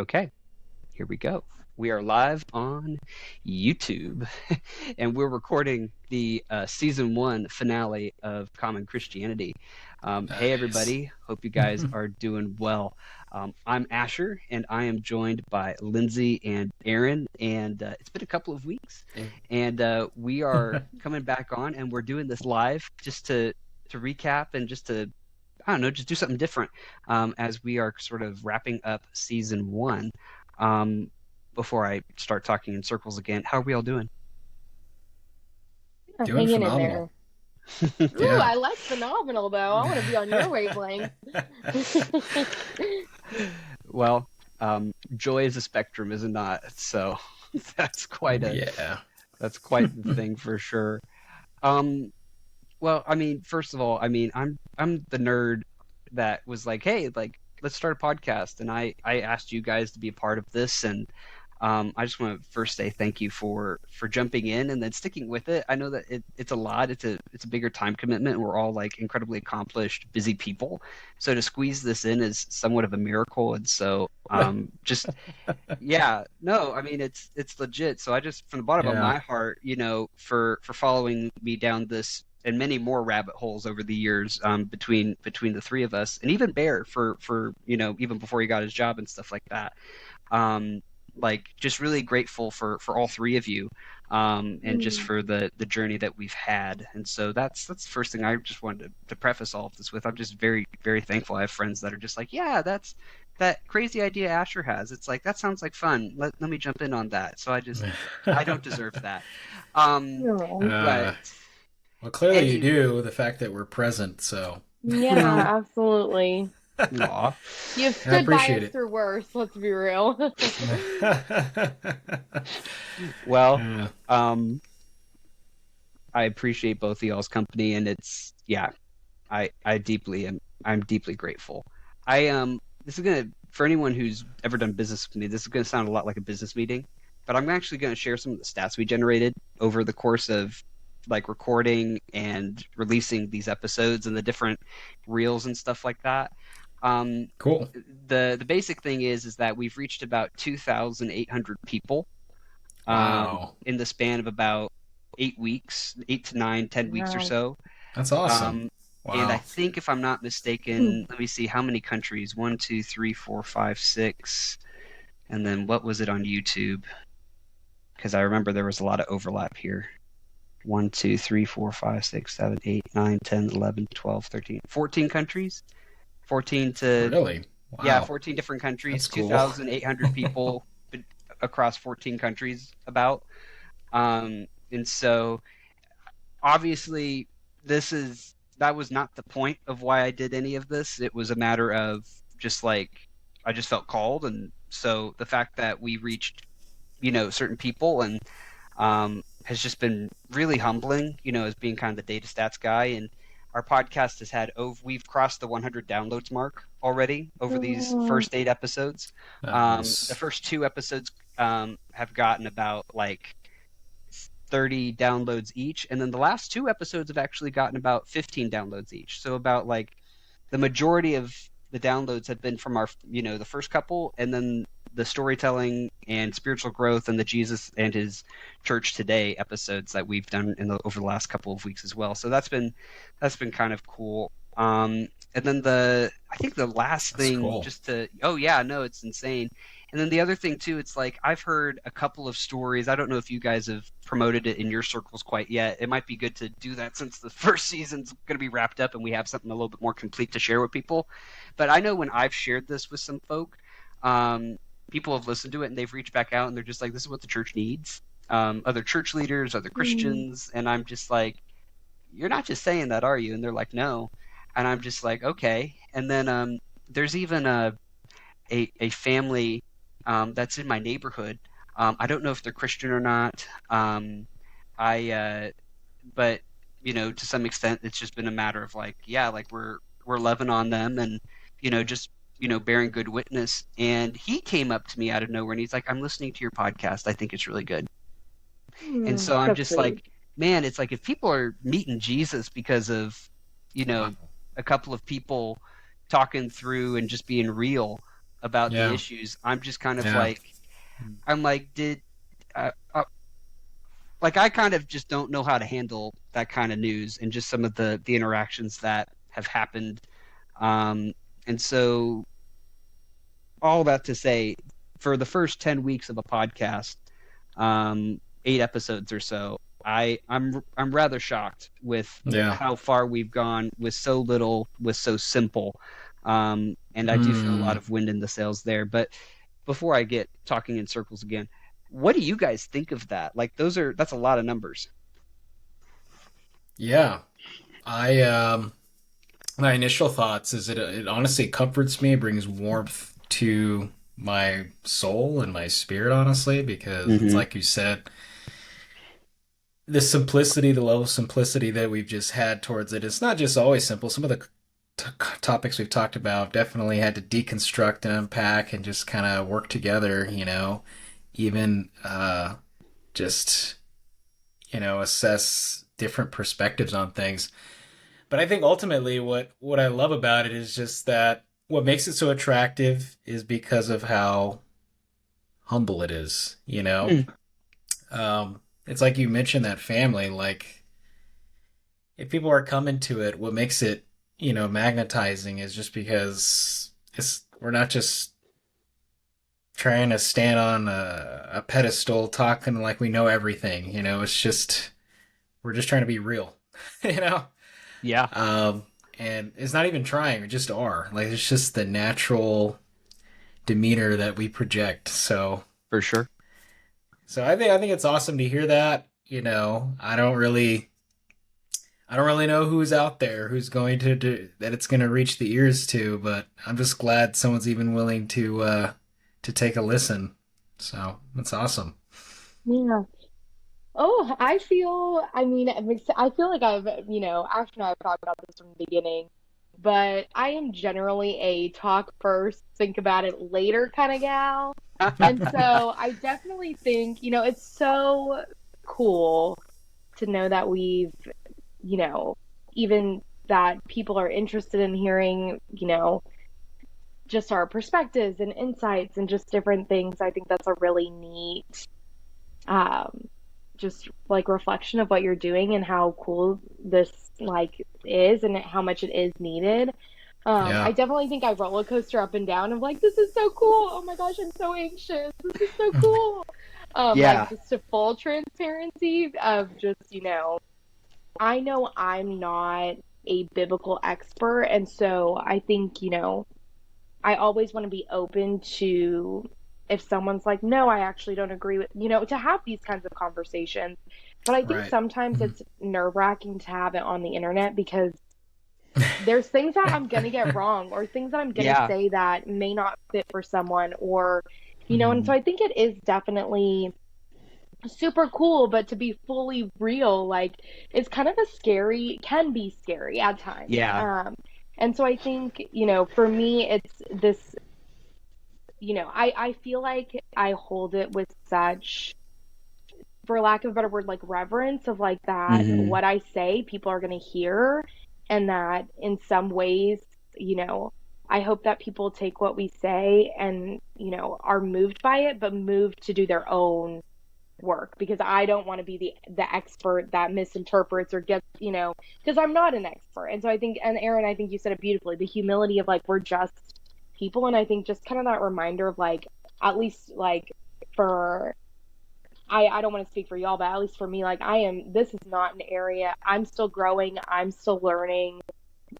Okay, here we go. We are live on YouTube, and we're recording the season 1 finale of Common Christianity. Hey, Nice. everybody. Hope you guys are doing well. I'm Asher, and I am joined by Lindsay and Aaron, and it's been a couple of weeks, and we are coming back on, and we're doing this live just to recap and just to I don't know, just do something different as we are sort of wrapping up season 1. Before I start talking in circles again, how are we all doing? Doing Hanging in phenomenal. there. Ooh, Yeah. I like phenomenal though. I want to be on your wavelength. Well, joy is a spectrum, is it not? So that's quite Oh, a yeah. that's quite the thing for sure. Um, well, I mean, first of all, I mean, I'm the nerd that was like, hey, like let's start a podcast, and I asked you guys to be a part of this, and I just want to first say thank you for jumping in and then sticking with it. I know that it's a lot. It's a bigger time commitment. We're all like incredibly accomplished, busy people, so to squeeze this in is somewhat of a miracle. And so, just yeah, no, I mean it's legit. So I just from the bottom of Yeah. my heart, for following me down this and many more rabbit holes over the years, between the three of us, and even Bear for even before he got his job and stuff like that. Um, like just really grateful for all three of you, and just for the journey that we've had. And so that's the first thing I just wanted to preface all of this with. I'm just very, very thankful. I have friends that are just like, yeah, that's that crazy idea Asher has. It's like that sounds like fun. Let me jump in on that. So I don't deserve that. Um, Oh, but Well, clearly you any do, the fact that we're present, so well, yeah, absolutely. aw. You have I stood by appreciate us it. through worse, let's be real. Well, Yeah. um, I appreciate both of y'all's company, and it's yeah, I deeply am. I'm deeply grateful. I This is gonna for anyone who's ever done business with me. This is gonna sound a lot like a business meeting, but I'm actually gonna share some of the stats we generated over the course of like recording and releasing these episodes and the different reels and stuff like that. Um, Cool. the basic thing is that we've reached about 2,800 people Wow. in the span of about 8 weeks, 8 to 9, 10 weeks or Wow. so. That's awesome. Um, and I Wow. think, if I'm not mistaken, let me see how many countries. One, two, three, four, five, six. And then what was it on YouTube? Because I remember there was a lot of overlap here. 1, 2, 3, 4, 5, 6, 7, 8, 9, 10, 11, 12, 13, 14 countries. 14 to, Really? yeah, Wow. 14 different countries, That's cool. 2,800 people across 14 countries about. And so obviously that was not the point of why I did any of this. It was a matter of just like I just felt called, and so the fact that we reached certain people and has just been really humbling. As being kind of the data stats guy, and our podcast has had we've crossed the 100 downloads mark already over these Oh, first 8 episodes. The Nice. first 2 episodes have gotten about like 30 downloads each, and then the last 2 episodes have actually gotten about 15 downloads each. So about like the majority of the downloads have been from our the first couple, and then the storytelling and spiritual growth and the Jesus and his church today episodes that we've done over the last couple of weeks as well. So that's been kind of cool. And then I think the last That's thing, cool. just to oh yeah, no, it's insane. And then the other thing too, it's like I've heard a couple of stories. I don't know if you guys have promoted it in your circles quite yet. It might be good to do that since the first season's going to be wrapped up and we have something a little bit more complete to share with people. But I know when I've shared this with some folk, people have listened to it and they've reached back out and they're just like, "This is what the church needs." Other church leaders, other Christians, and I'm just like, "You're not just saying that, are you?" And they're like, "No," and I'm just like, "Okay." And then there's even a family that's in my neighborhood. I don't know if they're Christian or not. I But to some extent, it's just been a matter of like, yeah, like we're loving on them and just bearing good witness. And he came up to me out of nowhere and he's like, "I'm listening to your podcast. I think it's really good." And so I'm so just sweet. like, man, it's like if people are meeting Jesus because of Wow. a couple of people talking through and just being real, about the Yeah. issues. I'm just kind of Yeah. like, I'm like, like I kind of just don't know how to handle that kind of news and just some of the interactions that have happened. And so all that to say, for the first 10 weeks of a podcast, 8 episodes or so, I'm rather shocked with Yeah. how far we've gone with so little, with so simple. And I do feel a lot of wind in the sails there. But before I get talking in circles again, what do you guys think of that? Like that's a lot of numbers. Yeah. I my initial thoughts is it honestly comforts me, it brings warmth to my soul and my spirit, honestly, because it's like you said, the simplicity, the level of simplicity that we've just had towards it. It's not just always simple. Some of the topics we've talked about definitely had to deconstruct and unpack and just kind of work together, even just, assess different perspectives on things. But I think ultimately what I love about it is just that what makes it so attractive is because of how humble it is, It's like you mentioned that family, like if people are coming to it, what makes it, magnetizing is just because we're not just trying to stand on a pedestal talking like we know everything, it's just we're just trying to be real, you know? Yeah. And it's not even trying, we just are. Like it's just the natural demeanor that we project. So For sure. So I think it's awesome to hear that. I don't really know who's out there who's going to do that. It's going to reach the ears to, but I'm just glad someone's even willing to take a listen. So that's awesome. Yeah. Oh, I mean, I feel like Ash and I have talked about this from the beginning, but I am generally a talk first, think about it later kind of gal. And so I definitely think, it's so cool to know that you know, even that people are interested in hearing, just our perspectives and insights and just different things. I think that's a really neat, um, just like reflection of what you're doing and how cool this like is and how much it is needed. I Yeah. definitely think I roller coaster up and down of like, this is so cool. Oh my gosh, I'm so anxious. This is so cool. Yeah. Like just to full transparency of just, I know I'm not a biblical expert, and so I think, I always want to be open to if someone's like, no, I actually don't agree with, to have these kinds of conversations. But I think Right. sometimes it's nerve-wracking to have it on the internet because there's things that I'm gonna get wrong or things that I'm gonna Yeah. say that may not fit for someone or, and so I think it is definitely super cool, but to be fully real, like it's kind of can be scary at times. Yeah. And so I think, for me, it's this, I feel like I hold it with such, for lack of a better word, like reverence of like that Hmm. what I say, people are going to hear, and that in some ways, I hope that people take what we say and, are moved by it, but moved to do their own work because I don't want to be the expert that misinterprets or gets, because I'm not an expert. And so I think, and Aaron, I think you said it beautifully, the humility of like we're just people, and I think just kind of that reminder of like at least like for I don't want to speak for y'all, but at least for me, like this is not an area. I'm still growing, I'm still learning,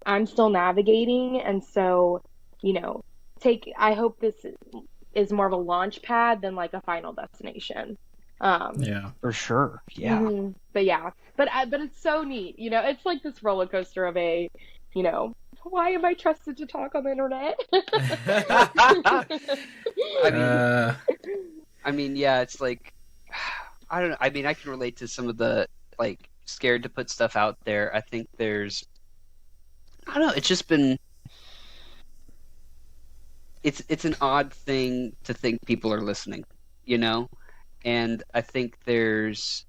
I'm still navigating, and so, you know, I hope this is more of a launch pad than like a final destination. Um, Yeah. For sure. Yeah. but yeah, but it's so neat. It's like this roller coaster of you know, why am I trusted to talk on the internet? I mean, uh, yeah, it's like I don't know. I mean, I can relate to some of the like scared to put stuff out there. I think I don't know, it's just been it's an odd thing to think people are listening, you know? And I think there's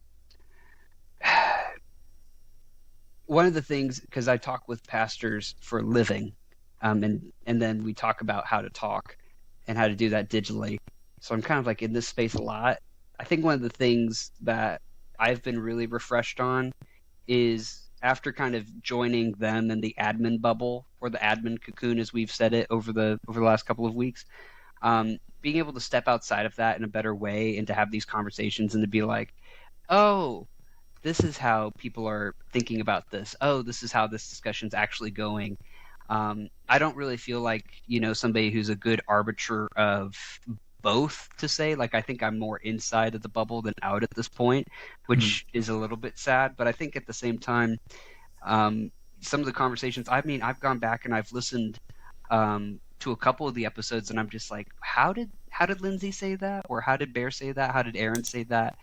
one of the things because I talk with pastors for a living, and then we talk about how to talk. and how to do that digitally. So I'm kind of like in this space a lot. I think one of the things that I've been really refreshed on is after kind of joining them in the admin bubble or the admin cocoon, as we've said it over the last couple of weeks, being able to step outside of that in a better way and to have these conversations and to be like, oh, this is how people are thinking about this. Oh, this is how this discussion's actually going. I don't really feel like, somebody who's a good arbiter of both to say. Like, I think I'm more inside of the bubble than out at this point, which is a little bit sad. But I think at the same time, some of the conversations, I've gone back and I've listened to a couple of the episodes, and I'm just like, how did Lindsay say that? Or how did Bear say that? How did Aaron say that?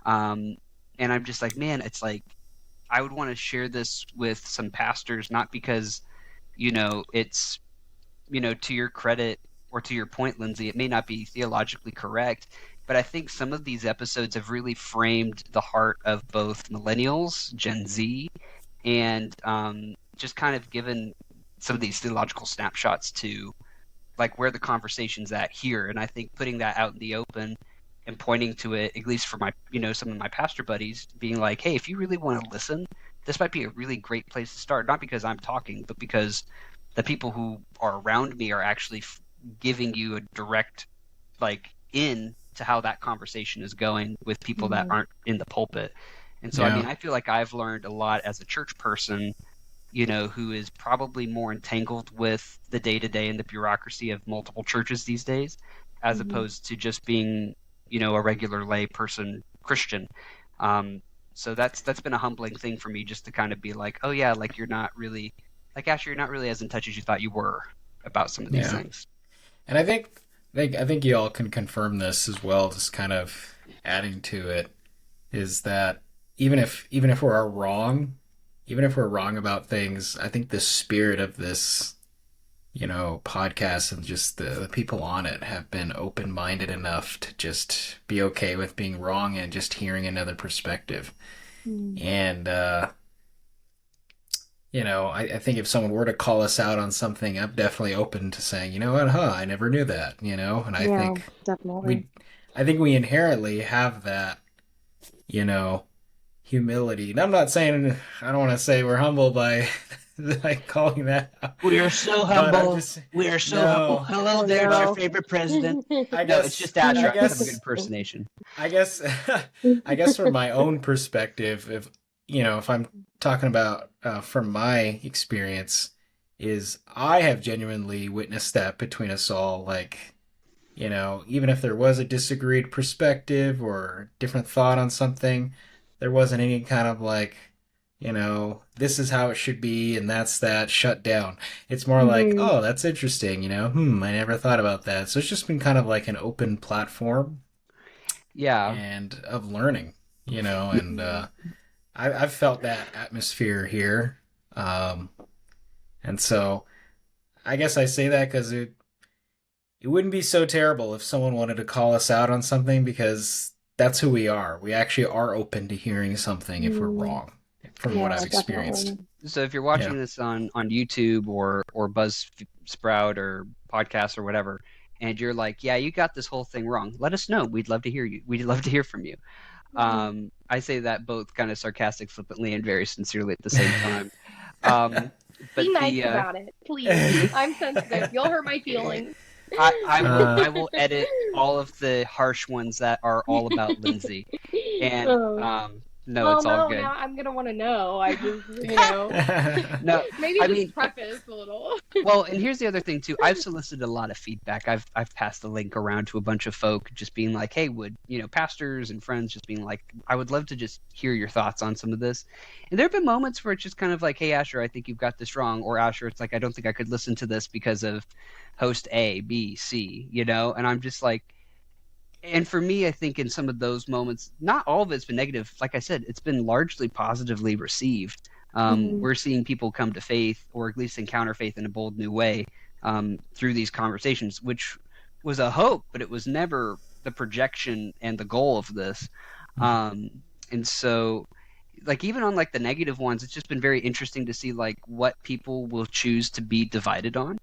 And I'm just like, man, it's like I would want to share this with some pastors, not because, it's, to your credit or to your point, Lindsay, it may not be theologically correct, but I think some of these episodes have really framed the heart of both millennials, Gen Z, and just kind of given some of these theological snapshots to like where the conversation's at here. And I think putting that out in the open and pointing to it, at least for my, some of my pastor buddies, being like, hey, if you really want to listen, this might be a really great place to start. Not because I'm talking, but because the people who are around me are actually giving you a direct, like, in to how that conversation is going with people that aren't in the pulpit. And so, I feel like I've learned a lot as a church person, who is probably more entangled with the day-to-day and the bureaucracy of multiple churches these days, as opposed to just being, a regular lay person Christian. So that's been a humbling thing for me, just to kind of be like, oh yeah, like you're not really, like Asher, you're not really as in touch as you thought you were about some of these things. And I think you all can confirm this as well, just kind of adding to it, is that even if we're wrong, about things, I think the spirit of this, podcast and just the people on it have been open-minded enough to just be okay with being wrong and just hearing another perspective. And, I think if someone were to call us out on something, I'm definitely open to saying, you know what, I never knew that, and I think definitely. I think we inherently have that, humility. And I'm not saying, I don't want to say we're humble by like calling that out. We are so humble. We are so humble. Hello there, our favorite president. I guess it's just Asher. I guess a good impersonation. I guess from my own perspective, if I'm talking about from my experience, is I have genuinely witnessed that between us all. Like, even if there was a disagreed perspective or different thought on something, there wasn't any kind of like, this is how it should be and that's that, shut down. It's more like, oh, that's interesting, I never thought about that. So it's just been kind of like an open platform. Yeah. And of learning, and I've felt that atmosphere here. And so I guess I say that because it wouldn't be so terrible if someone wanted to call us out on something, because that's who we are. We actually are open to hearing something if we're wrong, from what I've experienced. Definitely. So if you're watching this on YouTube or Buzzsprout or podcast or whatever, and you're like, yeah, you got this whole thing wrong, let us know. We'd love to hear you. We'd love to hear from you. I say that both kind of sarcastic, flippantly, and very sincerely at the same time. But be nice about it, please. I'm sensitive. You'll hurt my feelings. I will edit all of the harsh ones that are all about Lindsay. And it's all good. Now I'm gonna want to know. I just, No, maybe preface a little. Well, and here's the other thing too. I've solicited a lot of feedback. I've passed the link around to a bunch of folk, just being like, hey, would pastors and friends just being like, I would love to just hear your thoughts on some of this. And there have been moments where it's just kind of like, hey, Asher, I think you've got this wrong, or Asher, it's like, I don't think I could listen to this because of host A, B, C, and I'm just like. And for me, I think in some of those moments, not all of it's been negative. Like I said, it's been largely positively received. We're seeing people come to faith, or at least encounter faith in a bold new way through these conversations, which was a hope, but it was never the projection and the goal of this. And so, like, even on like the negative ones, it's just been very interesting to see like what people will choose to be divided on.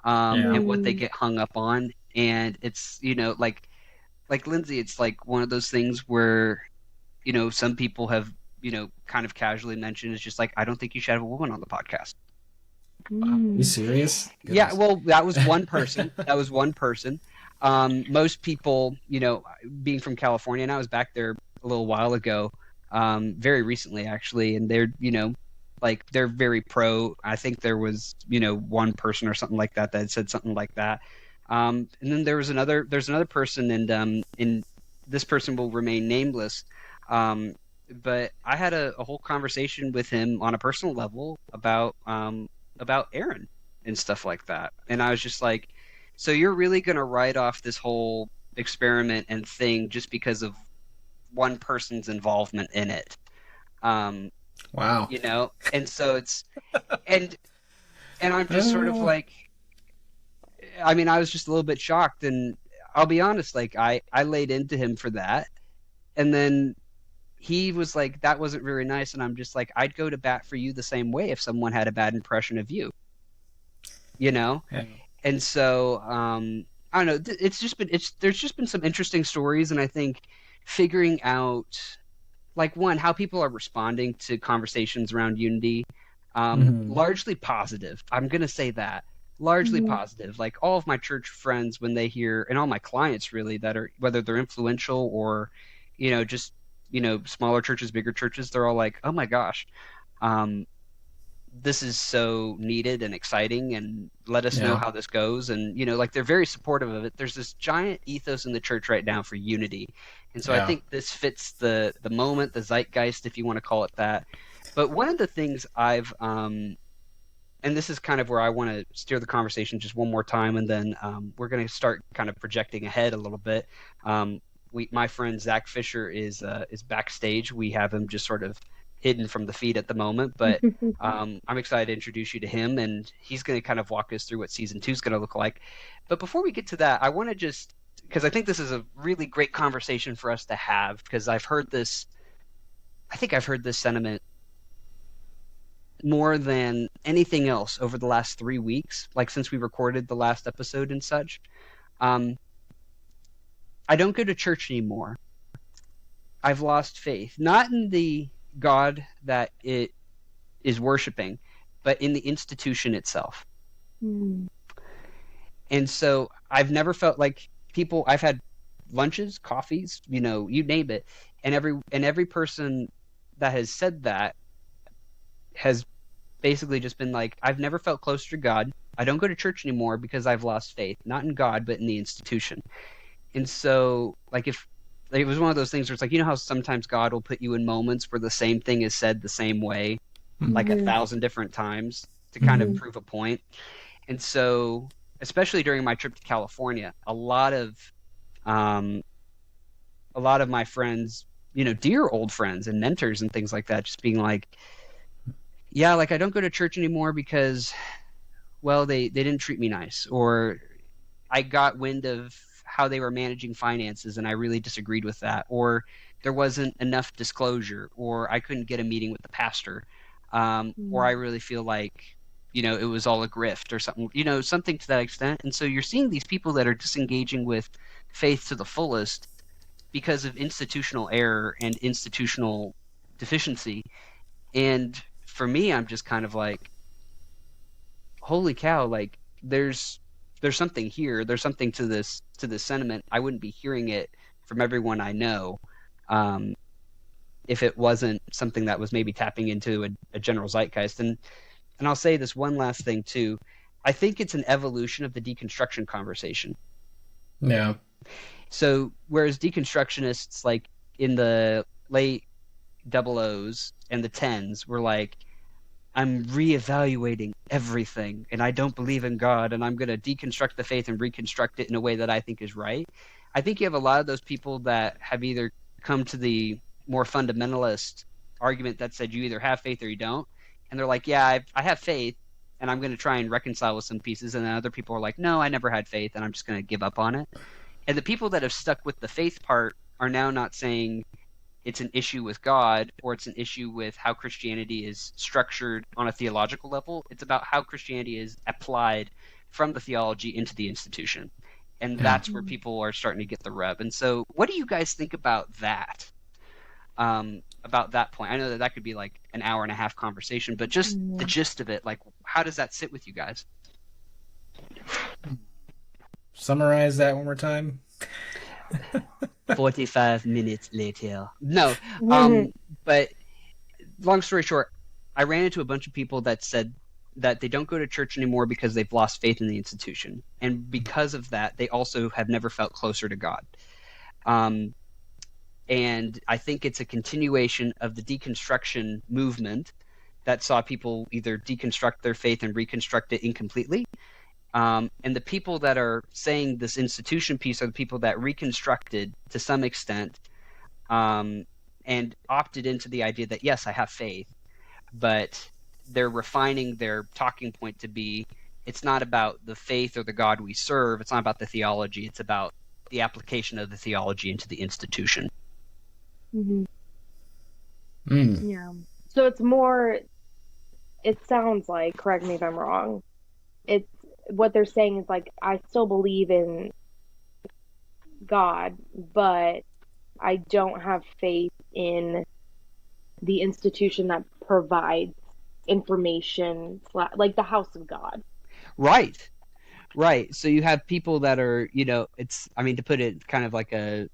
And what they get hung up on. And it's, like Lindsay, it's like one of those things where, some people have, kind of casually mentioned, it's just like, I don't think you should have a woman on the podcast. Wow, are you Mm. serious? Yeah, Goodness. well, that was one person. That was one person. Most people, being from California, and I was back there a little while ago, very recently actually, and they're, like they're very pro. I think there was, one person or something like that that had said something like that. And then there's another person, and this person will remain nameless. But I had a whole conversation with him on a personal level about Aaron and stuff like that. And I was just like, so you're really going to write off this whole experiment and thing just because of one person's involvement in it? Um, Wow. and so and and I'm just sort of Uh, like, I mean, I was just a little bit shocked, and I'll be honest, like I laid into him for that, and then he was like, that wasn't very nice, and I'm just like, I'd go to bat for you the same way if someone had a bad impression of you, you know? yeah. And so I don't know. There's just been some interesting stories, and I think figuring out, like, one, how people are responding to conversations around unity, Hmm. largely positive. I'm gonna say that, largely Mhm. positive. Like all of my church friends, when they hear, and all my clients really, that are, whether they're influential or, just, smaller churches, bigger churches, they're all like, oh my gosh. Um, this is so needed and exciting, and let us know Yeah. how this goes. And like, they're very supportive of it. There's this giant ethos in the church right now for unity, and so I Yeah. think this fits the moment, the zeitgeist, if you want to call it that. But one of the things I've and this is kind of where I want to steer the conversation just one more time, and then we're going to start kind of projecting ahead a little bit. My friend Zach Fisher is backstage. We have him just sort of hidden from the feed at the moment, but I'm excited to introduce you to him, and he's going to kind of walk us through what season 2 is going to look like. But before we get to that, I want to just, because I think this is a really great conversation for us to have, because I think I've heard this sentiment more than anything else over the last 3 weeks, like since we recorded the last episode and such. Um, I don't go to church anymore. I've lost faith, not in the God that it is worshiping, but in the institution itself. Mm. And so I've never felt like people. I've had lunches, coffees, you name it, and every person that has said that has basically just been like, I've never felt closer to God. I don't go to church anymore because I've lost faith, not in God, but in the institution. And so, like, if like, it was one of those things where it's like, how sometimes God will put you in moments where the same thing is said the same way, like a Mhm. thousand different times to kind of Hmm. Mhm. prove a point. And so, especially during my trip to California, um, a lot of my friends, dear old friends and mentors and things like that, just being like, yeah, like I don't go to church anymore because, well, they didn't treat me nice, or I got wind of how they were managing finances and I really disagreed with that, or there wasn't enough disclosure, or I couldn't get a meeting with the pastor, or I Mm. really feel like, it was all a grift or something, something to that extent. And so you're seeing these people that are disengaging with faith to the fullest because of institutional error and institutional deficiency. And for me, I'm just kind of like, holy cow, like there's something here. There's something to this sentiment. I wouldn't be hearing it from everyone I know, um, if it wasn't something that was maybe tapping into a general zeitgeist. And I'll say this one last thing too. I think it's an evolution of the deconstruction conversation. Yeah. So whereas deconstructionists, like in the late double O's and the tens, were like, I'm reevaluating everything, and I don't believe in God, and I'm going to deconstruct the faith and reconstruct it in a way that I think is right. I think you have a lot of those people that have either come to the more fundamentalist argument that said you either have faith or you don't, and they're like, yeah, I have faith, and I'm going to try and reconcile with some pieces, and then other people are like, no, I never had faith, and I'm just going to give up on it. And the people that have stuck with the faith part are now not saying it's an issue with God or it's an issue with how Christianity is structured on a theological level. It's about how Christianity is applied from the theology into the institution. And Yeah. that's where people are starting to get the rub. And so, what do you guys think about that? About that point? I know that could be like an hour and a half conversation, but just the gist of it, like, how does that sit with you guys? Summarize that one more time. 45 minutes later. No, but long story short, I ran into a bunch of people that said that they don't go to church anymore because they've lost faith in the institution. And because of that, they also have never felt closer to God. And I think it's a continuation of the deconstruction movement that saw people either deconstruct their faith and reconstruct it incompletely. And the people that are saying this institution piece are the people that reconstructed to some extent and opted into the idea that, yes, I have faith, but they're refining their talking point to be, it's not about the faith or the God we serve. It's not about the theology. It's about the application of the theology into the institution. Yeah. So it's more, it sounds like, correct me if I'm wrong, it's what they're saying is like, I still believe in God, but I don't have faith in the institution that provides information, like the house of God. Right. So you have people that are, to put it kind of like a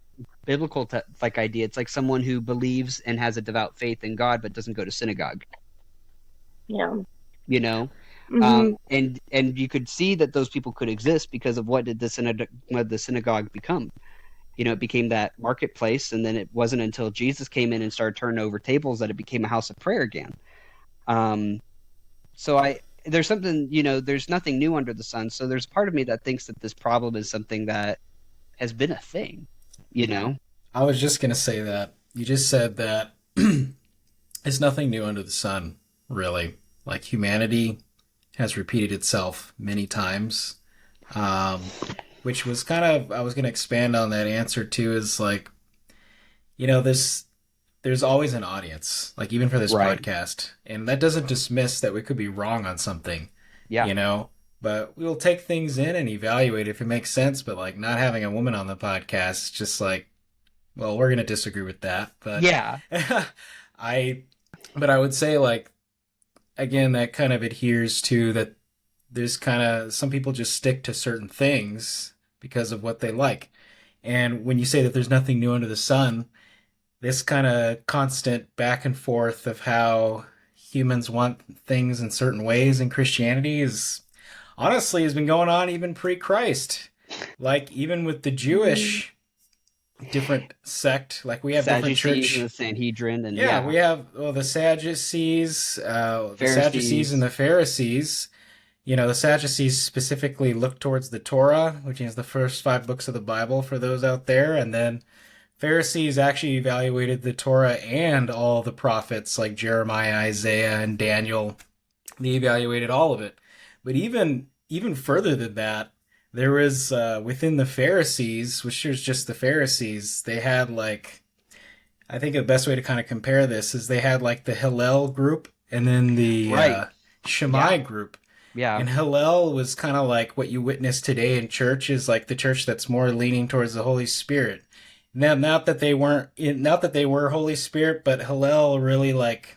biblical like idea, it's like someone who believes and has a devout faith in God but doesn't go to synagogue. Yeah. And you could see that those people could exist because of what did the synagogue become? It became that marketplace, and then it wasn't until Jesus came in and started turning over tables that it became a house of prayer again. There's something, there's nothing new under the sun. So there's part of me that thinks that this problem is something that has been a thing, I was just going to say that. You just said that it's nothing new under the sun, really. Like, humanity has repeated itself many times, which was kind of, I was going to expand on that answer too, is like, there's always an audience, like even for this podcast, and that doesn't dismiss that we could be wrong on something, but we'll take things in and evaluate if it makes sense. But like, not having a woman on the podcast, just like, well, we're going to disagree with that. But yeah, I would say, like, again, that kind of adheres to that there's kind of, some people just stick to certain things because of what they like. And when you say that there's nothing new under the sun, this kind of constant back and forth of how humans want things in certain ways in Christianity is honestly has been going on even pre-Christ. Like, even with the Jewish different sect, like we have different church, and the Sanhedrin, and we have the Sadducees, the Sadducees and the Pharisees. The Sadducees specifically look towards the Torah, which is the first 5 books of the Bible for those out there, and then Pharisees actually evaluated the Torah and all the prophets like Jeremiah, Isaiah, and Daniel. They evaluated all of it. But even further than that, there was within the Pharisees, which was just the Pharisees, they had like, I think the best way to kind of compare this is they had like the Hillel group and then the Shammai group. Yeah. And Hillel was kind of like what you witness today in church, is like the church that's more leaning towards the Holy Spirit. Now, not that they were Holy Spirit, but Hillel really like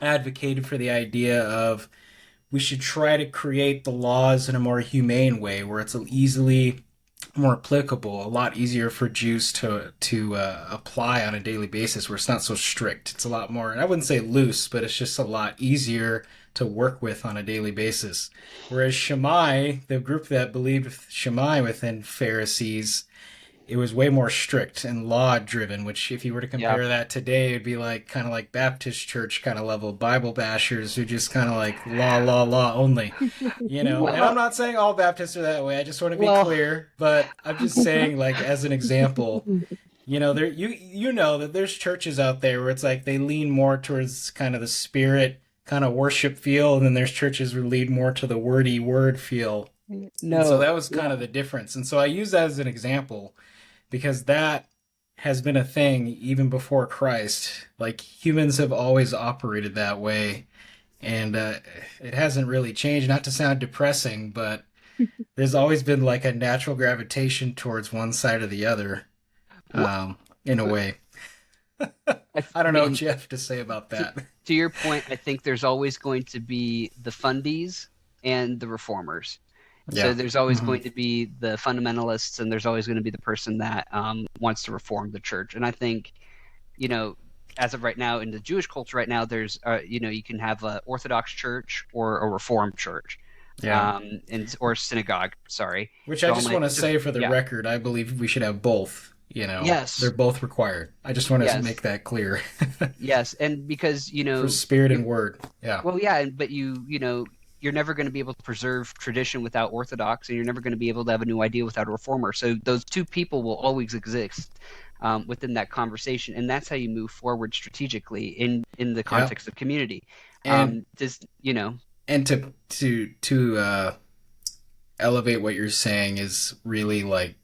advocated for the idea of we should try to create the laws in a more humane way, where it's easily more applicable, a lot easier for Jews to apply on a daily basis, where it's not so strict. It's a lot more, and I wouldn't say loose, but it's just a lot easier to work with on a daily basis. Whereas Shammai, the group that believed Shammai within Pharisees, it was way more strict and law driven, which if you were to compare that today, it'd be like kind of like Baptist church kind of level Bible bashers who just kind of like law only, And I'm not saying all Baptists are that way. I just want to be clear, but I'm just saying, like, as an example, there, you know that there's churches out there where it's like they lean more towards kind of the spirit kind of worship feel, and then there's churches who lead more to the wordy word feel. No, and so that was kind of the difference. And so I use that as an example because that has been a thing even before Christ. Like, humans have always operated that way, and it hasn't really changed. Not to sound depressing, but there's always been like a natural gravitation towards one side or the other, What, in a way. I I don't know what mean, you have to say about to, that. to your point, I think there's always going to be the fundies and the reformers. So Yeah. there's always Hmm. going to be the fundamentalists, and there's always going to be the person that wants to reform the church. And I think, you know, as of right now in the Jewish culture right now, there's, you can have a Orthodox church or a Reformed church, Yeah. and or synagogue. Sorry, Which I so all just my want to so say for the yeah, record, I believe we should have both. They're yes, both required. I just want to make yes, that clear. yes, and because For spirit you're and word. Yeah. well, yeah, but you're never going to be able to preserve tradition without Orthodox, and you're never going to be able to have a new idea without a reformer. So those two people will always exist within that conversation, and that's how you move forward strategically in the Yeah. context of community. And Just and to elevate what you're saying is really like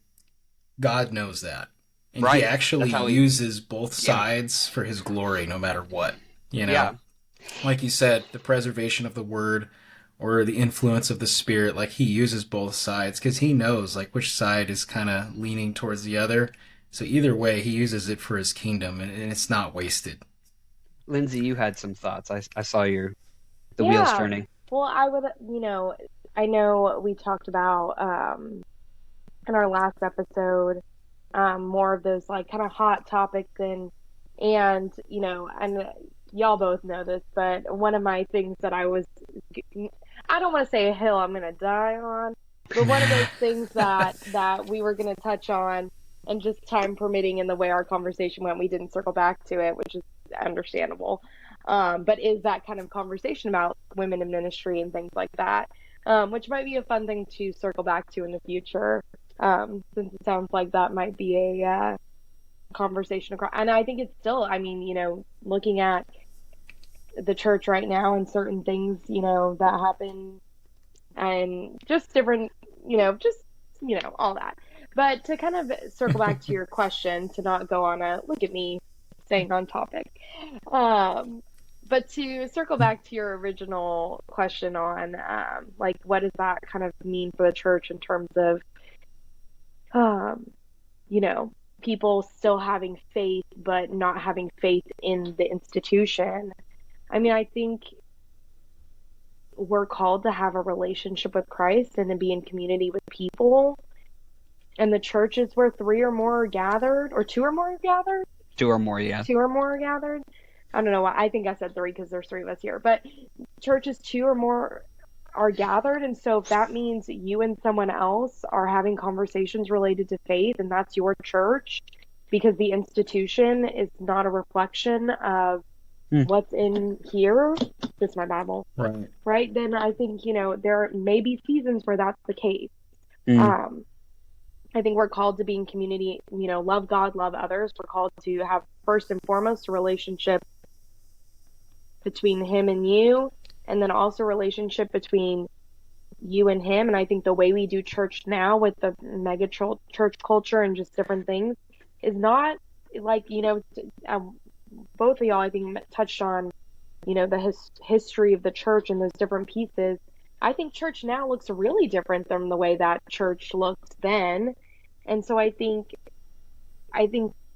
God knows that. And he right. actually That's how he. uses both Yeah, sides for his glory no matter what, you know. yeah. Like you said, the preservation of the word or the influence of the spirit, like he uses both sides because he knows like which side is kind of leaning towards the other. So either way, he uses it for his kingdom, and it's not wasted. Lindsay, you had some thoughts. I saw the wheels Yeah. turning. Well, I know we talked about in our last episode more of those like kind of hot topics and y'all both know this, but one of my things that I don't want to say a hill I'm going to die on, but one of those things that we were going to touch on and just time permitting in the way our conversation went, we didn't circle back to it, which is understandable. But is that kind of conversation about women in ministry and things like that, which might be a fun thing to circle back to in the future, since it sounds like that might be a conversation across. And I think it's still, I mean, looking at the church right now and certain things, that happen and just different, all that. But to kind of circle back to your question, to not go on a look at me staying on topic. But to circle back to your original question on like what does that kind of mean for the church in terms of um, people still having faith but not having faith in the institution. I mean, I think we're called to have a relationship with Christ and to be in community with people. And the church is where three or more are gathered, or two or more are gathered. Two or more, yeah. Two or more are gathered. I don't know why. I think I said three because there's three of us here. But churches, two or more are gathered. And so if that means you and someone else are having conversations related to faith, and that's your church, because the institution is not a reflection of what's in here, that's my Bible, right? Then I think, there may be seasons where that's the case. I think we're called to be in community, love God, love others. We're called to have first and foremost a relationship between him and you, and then also a relationship between you and him. And I think the way we do church now with the mega church culture and just different things is not like, both of y'all, I think, touched on, the history of the church and those different pieces. I think church now looks really different than the way that church looked then. And so I think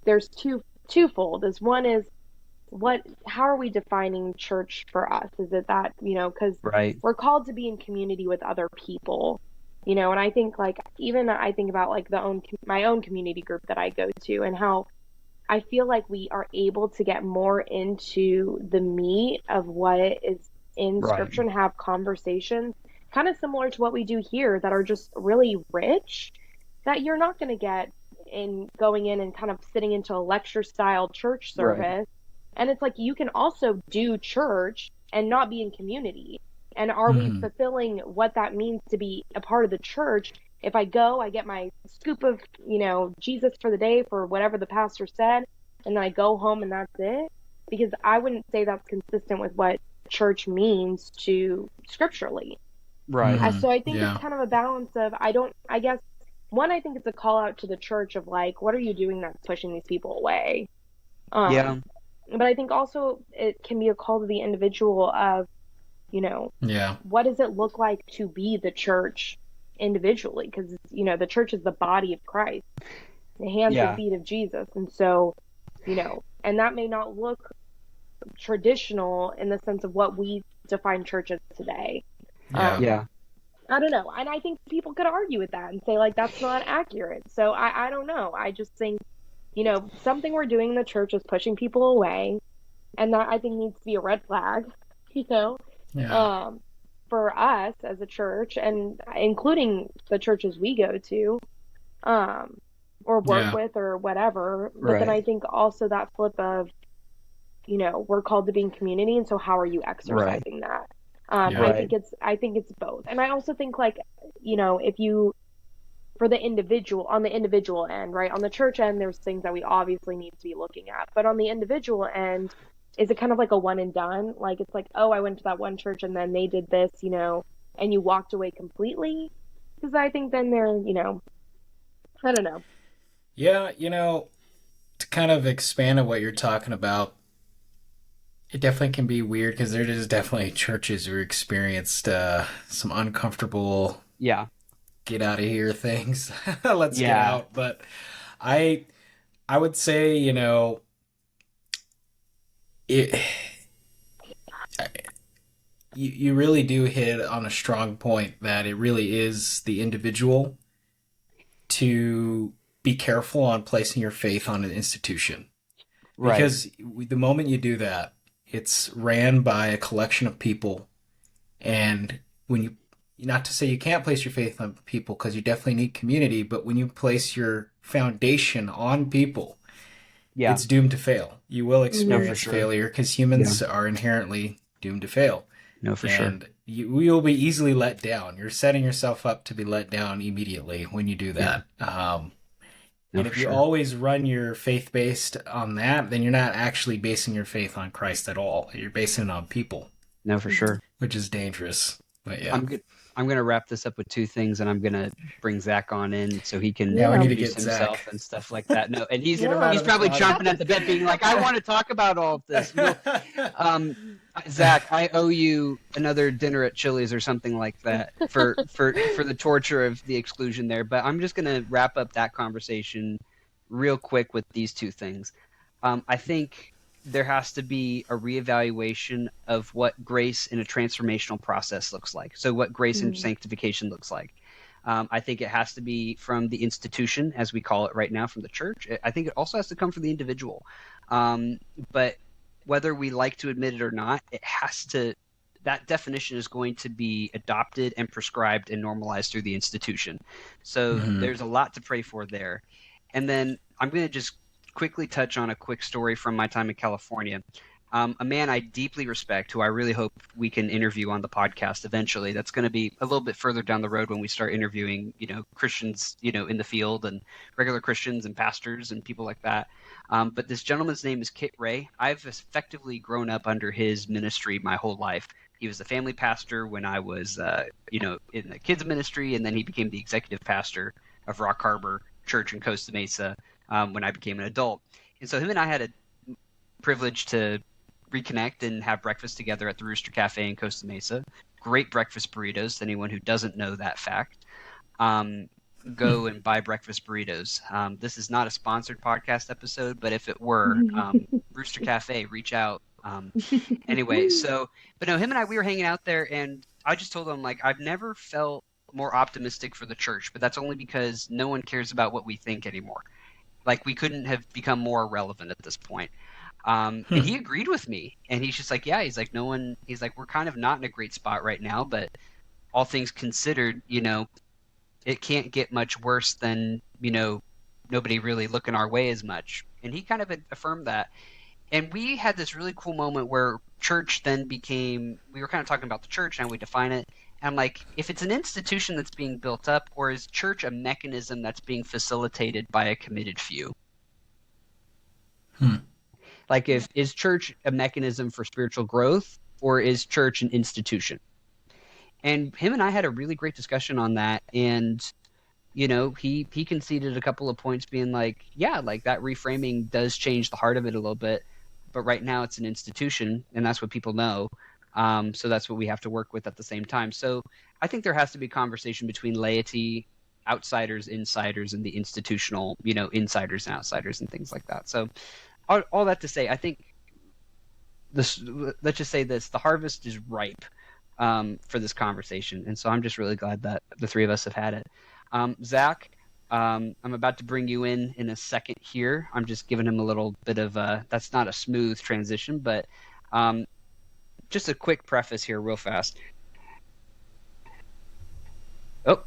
there's twofold. As one is how are we defining church for us? Is it that, because Right. we're called to be in community with other people, and I think like, even I think about like my own community group that I go to, and how I feel like we are able to get more into the meat of what is in Right. scripture and have conversations kind of similar to what we do here that are just really rich, that you're not going to get in going in and kind of sitting into a lecture style church service. Right. And it's like, you can also do church and not be in community. And are we fulfilling what that means to be a part of the church? If I go, I get my scoop of, Jesus for the day for whatever the pastor said, and then I go home and that's it. Because I wouldn't say that's consistent with what church means to scripturally. Right. So I think it's kind of a balance of, I think it's a call out to the church of like, what are you doing that's pushing these people away? Yeah. But I think also it can be a call to the individual of, what does it look like to be the church individually, because the church is the body of Christ, the hands and Yeah. feet of Jesus. And so, and that may not look traditional in the sense of what we define church as today. Yeah. Yeah. I don't know. And I think people could argue with that and say, like, that's not accurate. So I don't know. I just think, something we're doing in the church is pushing people away. And that I think needs to be a red flag, you know, Yeah. for us as a church, and including the churches we go to, or work Yeah. with or whatever. But then I Right. think also that flip of, we're called to be in community, and so how are you Right. exercising that? Yeah. Right. I think it's both. And I also think, like, if you, for the individual, on the individual end, right? On the church end, there's things that we obviously need to be looking at. But on the individual end, is it kind of like a one and done? Like, it's like, oh, I went to that one church and then they did this, and you walked away completely? Because I think then they're, I don't know. Yeah, to kind of expand on what you're talking about, it definitely can be weird because there is definitely churches who experienced some uncomfortable Yeah. get out of here things. Let's get Yeah. out. But I I would say, it you really do hit on a strong point that it really is the individual to be careful on placing your faith on an institution. Right. Because the moment you do that, it's ran by a collection of people. And when you, not to say you can't place your faith on people, because you definitely need community, but when you place your foundation on people, Yeah. it's doomed to fail. You will No, for experience sure. failure because Yeah. humans are inherently doomed to fail. No, for sure. And you'll be easily let down. You're setting yourself up to be let down immediately when you do Yeah. that. No, And for if you sure. always run your faith based on that, then you're not actually basing your faith on Christ at all. You're basing it on people, No, for sure. which is dangerous. But yeah. I'm good. I'm gonna wrap this up with two things, and I'm gonna bring Zach on in so he can Yeah, we Yeah. need to introduce get Zach. himself and stuff like that. No, and he's Get him Yeah. out he's of the probably closet. chomping at the bit, being like, "I want to talk about all of this." Zach, I owe you another dinner at Chili's or something like that for the torture of the exclusion there. But I'm just gonna wrap up that conversation real quick with these two things. I think there has to be a reevaluation of what grace in a transformational process looks like. So, what grace and Mm. sanctification looks like. I think it has to be from the institution, as we call it right now, from the church. I think it also has to come from the individual. But whether we like to admit it or not, it has to. That definition is going to be adopted and prescribed and normalized through the institution. So Mhm. there's a lot to pray for there. And then I'm going to just quickly touch on a quick story from my time in California. A man I deeply respect, who I really hope we can interview on the podcast eventually. That's going to be a little bit further down the road when we start interviewing, Christians, in the field, and regular Christians and pastors and people like that. But this gentleman's name is Kit Ray. I've effectively grown up under his ministry my whole life. He was the family pastor when I was, in the kids ministry, and then he became the executive pastor of Rock Harbor Church in Costa Mesa when I became an adult. And so him and I had a privilege to reconnect and have breakfast together at the Rooster Cafe in Costa Mesa. Great breakfast burritos. To anyone who doesn't know that fact, go and buy breakfast burritos. This is not a sponsored podcast episode, but if it were, Rooster Cafe, reach out. Anyway, but no, him and I, we were hanging out there, and I just told him, like, I've never felt more optimistic for the church, but that's only because no one cares about what we think anymore. Like, we couldn't have become more relevant at this point. And he agreed with me, and he's just like, yeah, he's like, he's like, we're kind of not in a great spot right now, but all things considered, it can't get much worse than, nobody really looking our way as much. And he kind of affirmed that. And we had this really cool moment where church then became, we were kind of talking about the church and how we define it. And I'm like, if it's an institution that's being built up, or is church a mechanism that's being facilitated by a committed few? Like, is church a mechanism for spiritual growth, or is church an institution? And him and I had a really great discussion on that. And, he conceded a couple of points, being like, yeah, like that reframing does change the heart of it a little bit. But right now it's an institution, and that's what people know. So that's what we have to work with at the same time. So I think there has to be conversation between laity, outsiders, insiders, and the institutional, insiders and outsiders and things like that. So all that to say, I think this, let's just say this, the harvest is ripe for this conversation. And so I'm just really glad that the three of us have had it. Zach, I'm about to bring you in a second here. I'm just giving him a little bit of that's not a smooth transition, but just a quick preface here real fast. Oh.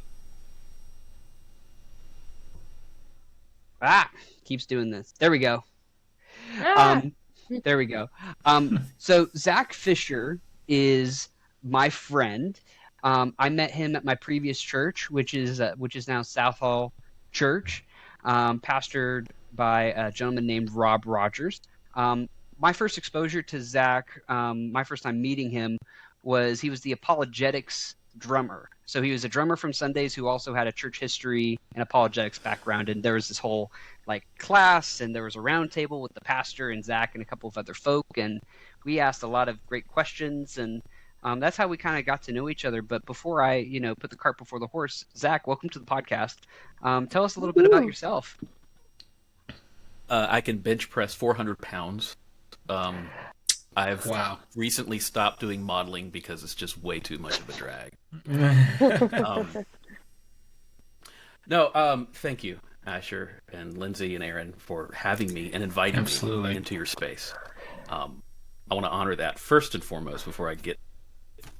Keeps doing this. There we go. There we go. So Zach Fisher is my friend. I met him at my previous church, which is now South Hall Church, pastored by a gentleman named Rob Rogers. My first exposure to Zach, my first time meeting him, was he was the apologetics drummer. So he was a drummer from Sundays who also had a church history and apologetics background. And there was this whole class, and there was a round table with the pastor and Zach and a couple of other folk. And we asked a lot of great questions, and that's how we kind of got to know each other. But before I, put the cart before the horse, Zach, welcome to the podcast. Tell us a little bit about yourself. I can bench press 400 pounds. I've recently stopped doing modeling because it's just way too much of a drag. Thank you, Asher and Lindsay and Aaron, for having me and inviting me into your space. I want to honor that first and foremost before I get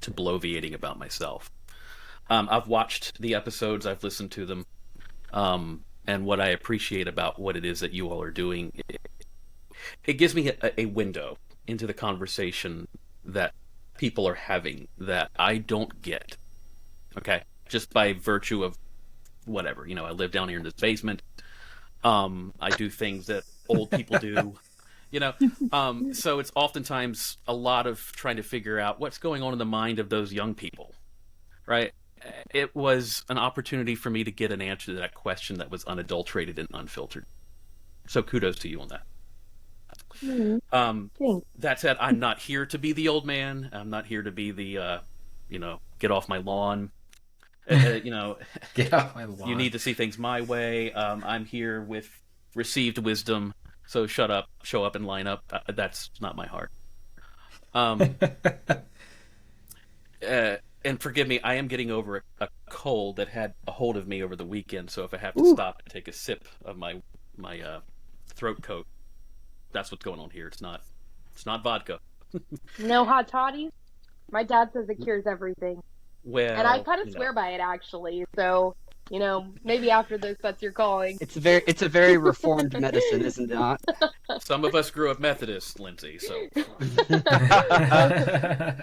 to bloviating about myself. I've watched the episodes, I've listened to them, and what I appreciate about what it is that you all are doing, it gives me a window into the conversation that people are having that I don't get. Okay? Just by virtue of whatever. I live down here in this basement. I do things that old people do. So it's oftentimes a lot of trying to figure out what's going on in the mind of those young people, right? It was an opportunity for me to get an answer to that question that was unadulterated and unfiltered. So kudos to you on that. That said, I'm not here to be the old man. I'm not here to be the, get off my lawn. Get off my lawn. You need to see things my way. I'm here with received wisdom. So shut up, show up, and line up. That's not my heart. And forgive me, I am getting over a cold that had a hold of me over the weekend. So if I have to stop and take a sip of my throat coat, that's what's going on here. It's not vodka. No hot toddies. My dad says it cures everything. Well, and I kind of swear by it, actually. So, maybe after this, that's your calling. It's a very reformed medicine, isn't it not? Some of us grew up Methodist, Lindsay. So.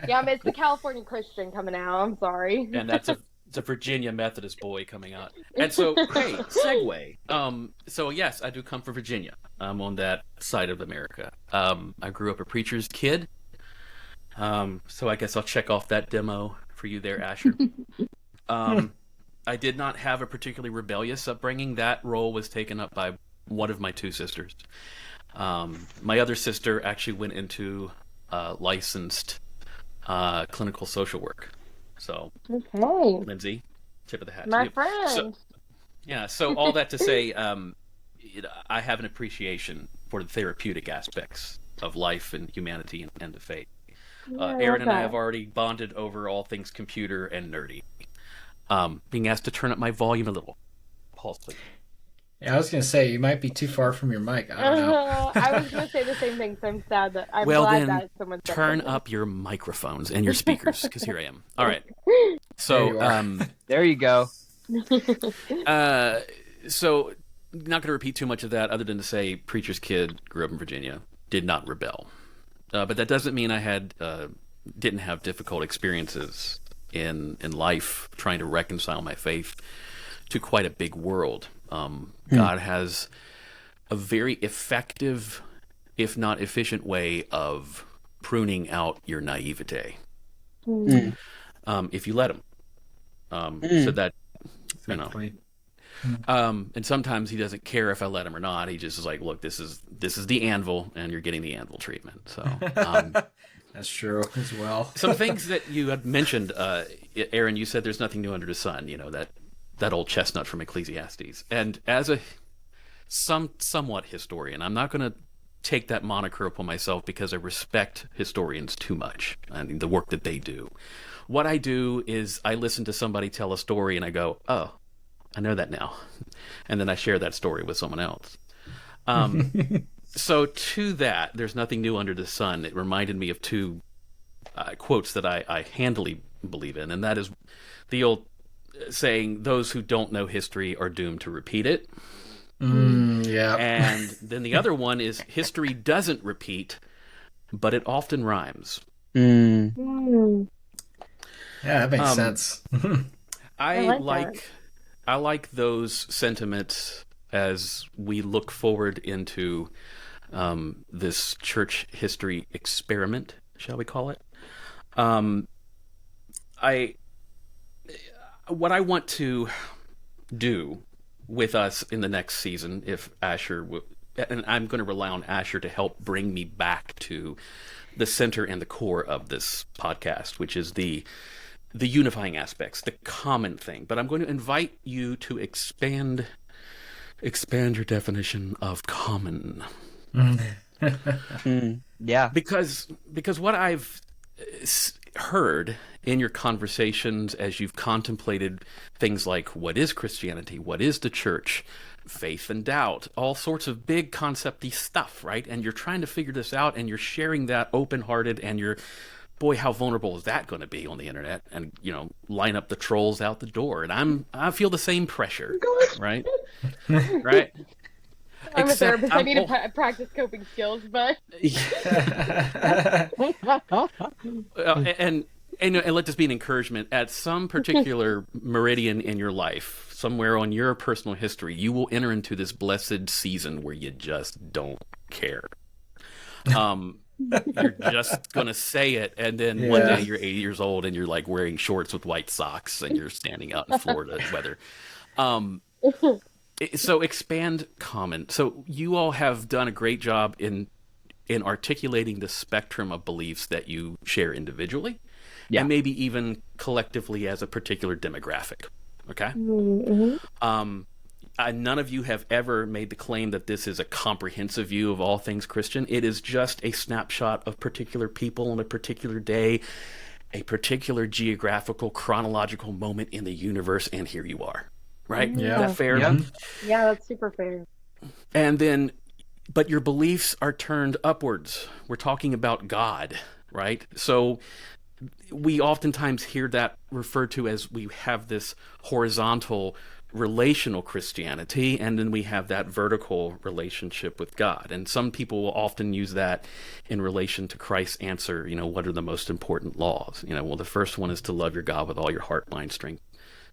Yeah, it's the California Christian coming out. I'm sorry. And it's a Virginia Methodist boy coming out. And so, hey, segue. So yes, I do come from Virginia. I'm on that side of America. I grew up a preacher's kid. So I guess I'll check off that demo for you there, Asher. I did not have a particularly rebellious upbringing. That role was taken up by one of my two sisters. My other sister actually went into licensed clinical social work. So, okay, Lindsay, tip of the hat my to you. friend. So all that to say, I have an appreciation for the therapeutic aspects of life and humanity and the faith. Aaron and I have already bonded over all things computer and nerdy. Being asked to turn up my volume a little. Pause, please. Yeah, I was going to say, you might be too far from your mic. I don't know. I was going to say the same thing, so I'm sad that I'm glad that someone said turn something. up your microphones and your speakers, because here I am. All right. So, there you go. So, not going to repeat too much of that, other than to say, preacher's kid, grew up in Virginia, did not rebel. But that doesn't mean I didn't have difficult experiences in life trying to reconcile my faith to quite a big world. God has a very effective, if not efficient, way of pruning out your naivete. If you let him. So that, and sometimes he doesn't care if I let him or not. He just is like, look, this is the anvil, and you're getting the anvil treatment. So That's true as well. Some things that you had mentioned, Aaron, you said there's nothing new under the sun, that old chestnut from Ecclesiastes. And as a somewhat historian, I'm not going to take that moniker upon myself because I respect historians too much and the work that they do. What I do is I listen to somebody tell a story and I go, oh, I know that now. And then I share that story with someone else. So to that, there's nothing new under the sun. It reminded me of two quotes that I handily believe in, and that is the old saying, those who don't know history are doomed to repeat it. Yeah. And then the other one is, history doesn't repeat, but it often rhymes. Yeah, that makes sense. I like those sentiments as we look forward into this church history experiment, shall we call it? What I want to do with us in the next season, if Asher and I'm going to rely on Asher to help bring me back to the center and the core of this podcast, which is the unifying aspects, the common thing. But I'm going to invite you to expand your definition of common. Yeah. Because what I've heard in your conversations as you've contemplated things like, what is Christianity? What is the church? Faith and doubt, all sorts of big concept-y stuff, right? And you're trying to figure this out, and you're sharing that open-hearted, and you're, boy, how vulnerable is that going to be on the internet? And, line up the trolls out the door. And I feel the same pressure, right? Right? I'm a therapist. I need to practice coping skills, but... And let this be an encouragement. At some particular meridian in your life, somewhere on your personal history, you will enter into this blessed season where you just don't care. You're just going to say it, and then one day you're 80 years old and you're like wearing shorts with white socks and you're standing out in Florida weather. So expand common. So you all have done a great job in articulating the spectrum of beliefs that you share individually, and maybe even collectively as a particular demographic. Okay? Mm-hmm. None of you have ever made the claim that this is a comprehensive view of all things Christian. It is just a snapshot of particular people on a particular day, a particular geographical, chronological moment in the universe, and here you are. Right? Yeah. Is that fair? Yeah, that's super fair. And then, but your beliefs are turned upwards. We're talking about God, right? So we oftentimes hear that referred to as we have this horizontal relational Christianity, and then we have that vertical relationship with God. And some people will often use that in relation to Christ's answer, what are the most important laws? Well, the first one is to love your God with all your heart, mind, strength,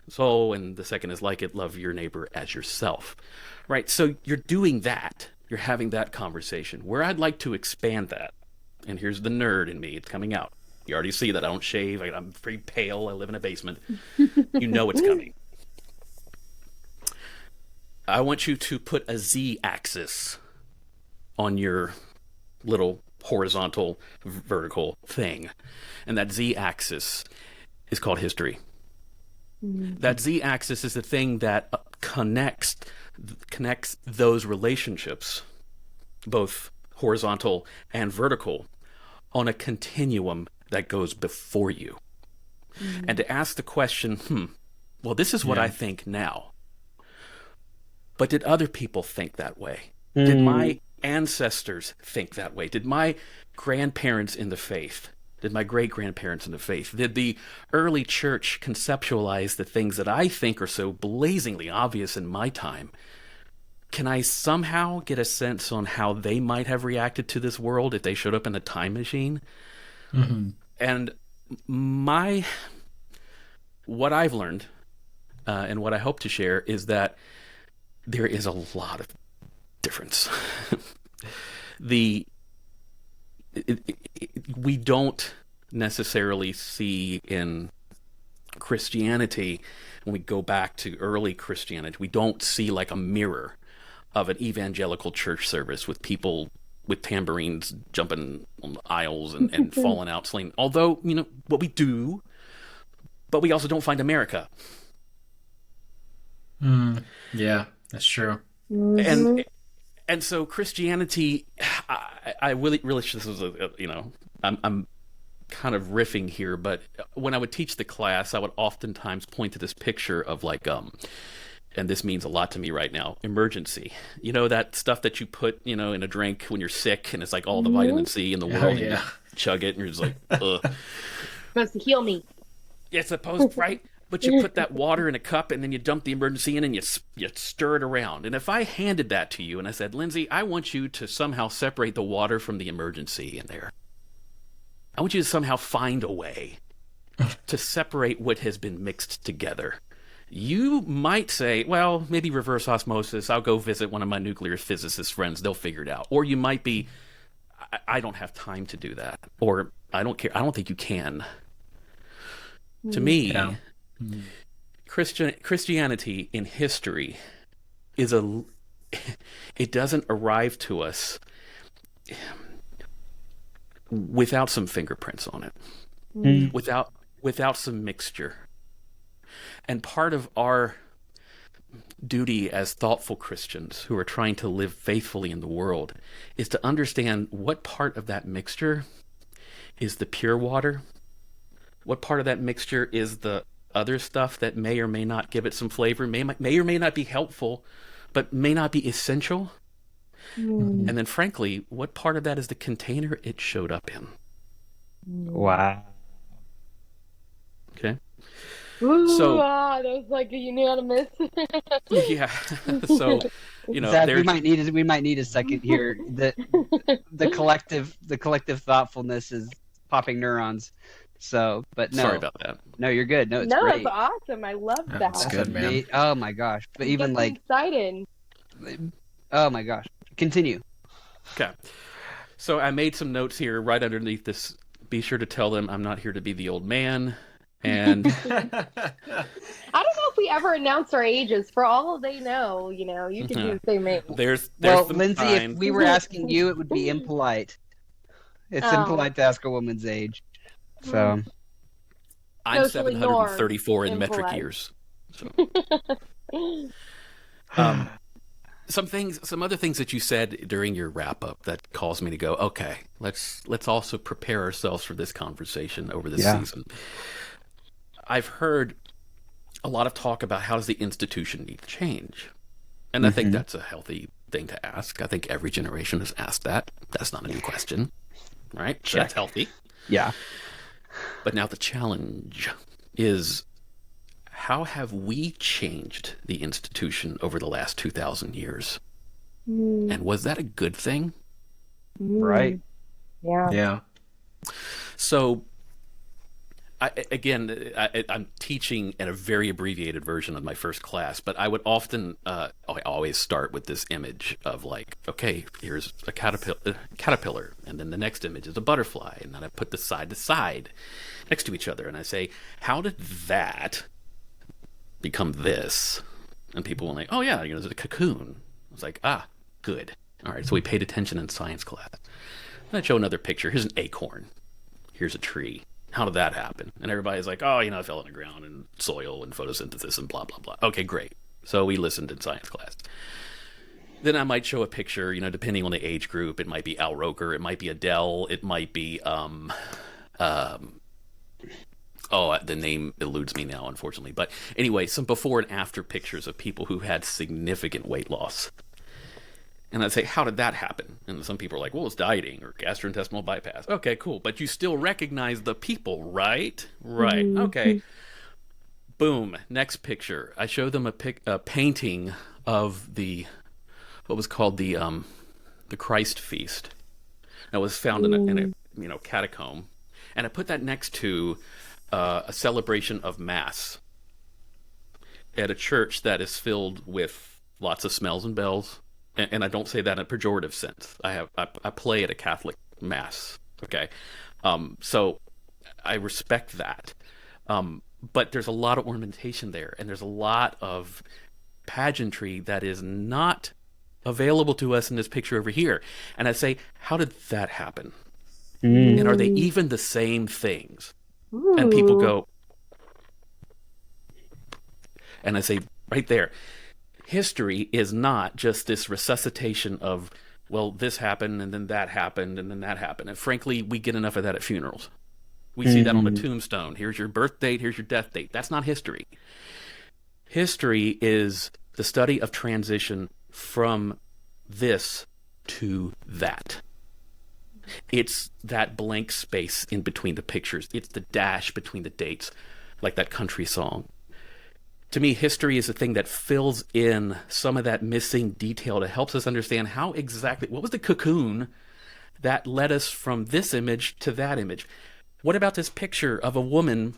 soul, and the second is like it, love your neighbor as yourself, right? So you're doing that. You're having that conversation. Where I'd like to expand that, and here's the nerd in me, it's coming out. You already see that I don't shave. I'm pretty pale. I live in a basement. You know it's coming. I want you to put a Z-axis on your little horizontal, vertical thing. And that Z-axis is called history. Mm-hmm. That Z-axis is the thing that connects those relationships, both horizontal and vertical, on a continuum that goes before you. Mm-hmm. And to ask the question, well, this is what I think now. But did other people think that way? Mm. Did my ancestors think that way? Did my grandparents in the faith? Did my great-grandparents in the faith? Did the early church conceptualize the things that I think are so blazingly obvious in my time? Can I somehow get a sense on how they might have reacted to this world if they showed up in a time machine? Mm-hmm. And what I've learned and what I hope to share is that there is a lot of difference. We don't necessarily see in Christianity, when we go back to early Christianity, we don't see like a mirror of an evangelical church service with people with tambourines jumping on the aisles and falling out slain. Although, what we do, but we also don't find America. Yeah, that's true. And so Christianity, I really this is I'm kind of riffing here, but when I would teach the class, I would oftentimes point to this picture of like, and this means a lot to me right now, emergency. That stuff that you put, in a drink when you're sick, and it's like all the vitamin C in the world, and you chug it, and you're just like, ugh. Supposed to heal me. Yeah, it's supposed, right? But you put that water in a cup, and then you dump the emergency in, and you stir it around. And if I handed that to you, and I said, Lindsay, I want you to somehow separate the water from the emergency in there. I want you to somehow find a way to separate what has been mixed together. You might say, well, maybe reverse osmosis. I'll go visit one of my nuclear physicist friends. They'll figure it out. Or you might be, I don't have time to do that. Or I don't care. I don't think you can. To me, Christianity in history it doesn't arrive to us without some fingerprints on it, without some mixture. And part of our duty as thoughtful Christians who are trying to live faithfully in the world is to understand what part of that mixture is the pure water, what part of that mixture is the other stuff that may or may not give it some flavor, may or may not be helpful, but may not be essential. And then frankly, what part of that is the container it showed up in? Wow. Okay. So that was like a unanimous. Yeah. So Zach, we might need a second here. The collective thoughtfulness is popping neurons. So, but no. Sorry about that. No, you're good. No, it's great. It's awesome. I love that. That's good, man. Oh my gosh! But even like excited. Oh my gosh! Continue. Okay. So I made some notes here right underneath this. Be sure to tell them I'm not here to be the old man. And I don't know if we ever announce our ages. For all they know, you can do the same age. There's Lindsay, signs. if we were asking you, it would be impolite. It's impolite to ask a woman's age. So I'm Socially 734 in metric impolite. years. So. Some other things that you said during your wrap up that caused me to go, okay, let's also prepare ourselves for this conversation over this season. I've heard a lot of talk about how does the institution need to change, and I think that's a healthy thing to ask. I think every generation has asked that. That's not a new question, right? So that's healthy. Yeah. But now the challenge is, how have we changed the institution over the last 2,000 years? And was that a good thing? Right. Yeah. So, I'm teaching in a very abbreviated version of my first class, but I would often, I always start with this image of like, okay, here's a caterpillar, and then the next image is a butterfly, and then I put the side to side next to each other, and I say, how did that become this? And people were like, oh yeah, there's a cocoon. I was like, good. All right, so we paid attention in science class. And I'd show another picture. Here's an acorn. Here's a tree. How did that happen? And everybody's like, oh, it fell on the ground and soil and photosynthesis and blah, blah, blah. Okay, great. So we listened in science class. Then I might show a picture, depending on the age group. It might be Al Roker. It might be Adele. It might be, the name eludes me now, unfortunately. But anyway, some before and after pictures of people who had significant weight loss. And I'd say, how did that happen? And some people are like, well, it's dieting or gastrointestinal bypass. Okay, cool. But you still recognize the people, right? Right. Okay. Boom. Next picture. I show them a painting of what was called the Christ feast. That was found in a catacomb. And I put that next to a celebration of Mass at a church that is filled with lots of smells and bells. And I don't say that in a pejorative sense. I play at a Catholic Mass, okay? So I respect that. But there's a lot of ornamentation there, and there's a lot of pageantry that is not available to us in this picture over here. And I say, how did that happen? And are they even the same things? Ooh. And people go, and I say, right there, history is not just this resuscitation of, well, this happened and then that happened and then that happened. And frankly, we get enough of that at funerals. We see that on a tombstone. Here's your birth date, here's your death date. That's not history. History is the study of transition from this to that. It's that blank space in between the pictures. It's the dash between the dates, like that country song. To me, history is the thing that fills in some of that missing detail that helps us understand how exactly, what was the cocoon that led us from this image to that image? What about this picture of a woman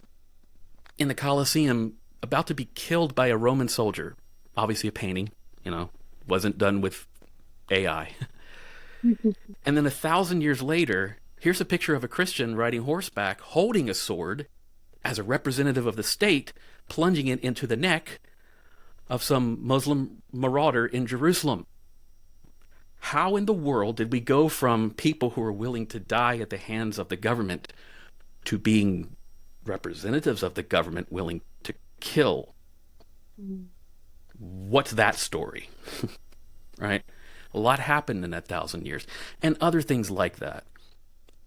in the Colosseum about to be killed by a Roman soldier? Obviously a painting, wasn't done with AI. And then 1,000 years later, here's a picture of a Christian riding horseback, holding a sword as a representative of the state, plunging it into the neck of some Muslim marauder in Jerusalem. How in the world did we go from people who are willing to die at the hands of the government to being representatives of the government willing to kill? What's that story? Right? A lot happened in that 1,000 years. And other things like that.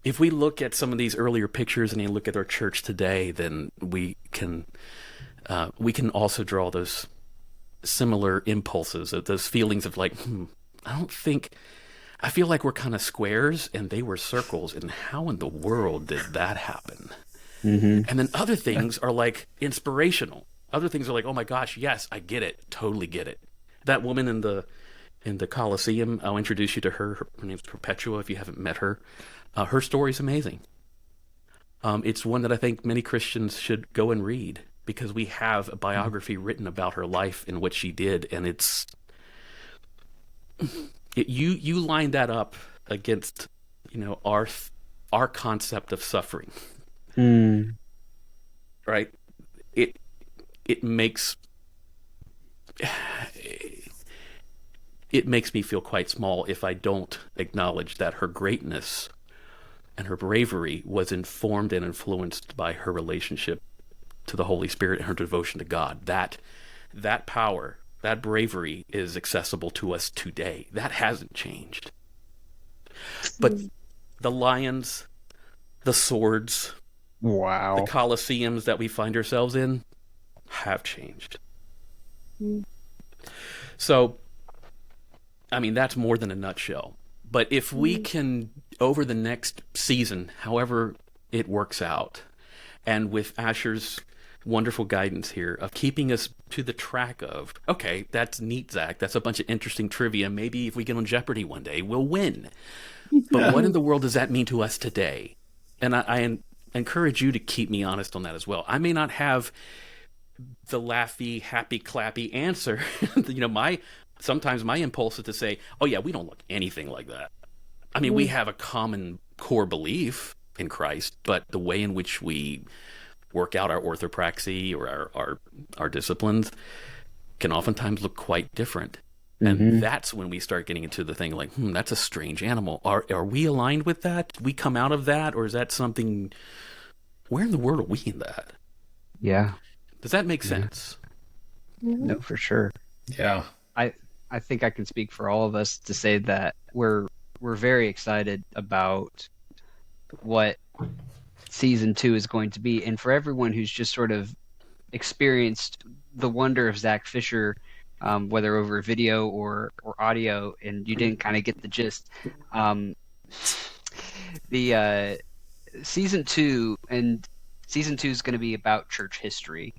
If we look at some of these earlier pictures and you look at our church today, then we can also draw those similar impulses, those feelings of like, I feel like we're kind of squares and they were circles, and how in the world did that happen? And then other things are like inspirational. Other things are like, oh my gosh, yes, I get it, totally get it. That woman in the Colosseum, I'll introduce you to her. Her name's Perpetua, if you haven't met her. Her story's amazing. It's one that I think many Christians should go and read, because we have a biography written about her life and what she did, and you line that up against our concept of suffering, right? It makes me feel quite small if I don't acknowledge that her greatness and her bravery was informed and influenced by her relationship to the Holy Spirit and her devotion to God. That power, that bravery is accessible to us today. That hasn't changed. But the lions, the swords, the Colosseums that we find ourselves in have changed. So, I mean, that's more than a nutshell. But if we can, over the next season, however it works out, and with Asher's wonderful guidance here of keeping us to the track of, okay, that's neat, Zach. That's a bunch of interesting trivia. Maybe if we get on Jeopardy one day, we'll win. But what in the world does that mean to us today? And I encourage you to keep me honest on that as well. I may not have the laughy, happy, clappy answer. Sometimes my impulse is to say, oh yeah, we don't look anything like that. I mean, we have a common core belief in Christ, but the way in which we work out our orthopraxy or our disciplines can oftentimes look quite different. And that's when we start getting into the thing like, that's a strange animal. Are we aligned with that? Do we come out of that? Or is that something, where in the world are we in that? Yeah. Does that make sense? No, for sure. Yeah. I think I can speak for all of us to say that we're very excited about what season 2 is going to be. And for everyone who's just sort of experienced the wonder of Zach Fisher, whether over video or audio, and you didn't kind of get the gist, the season 2 is going to be about church history,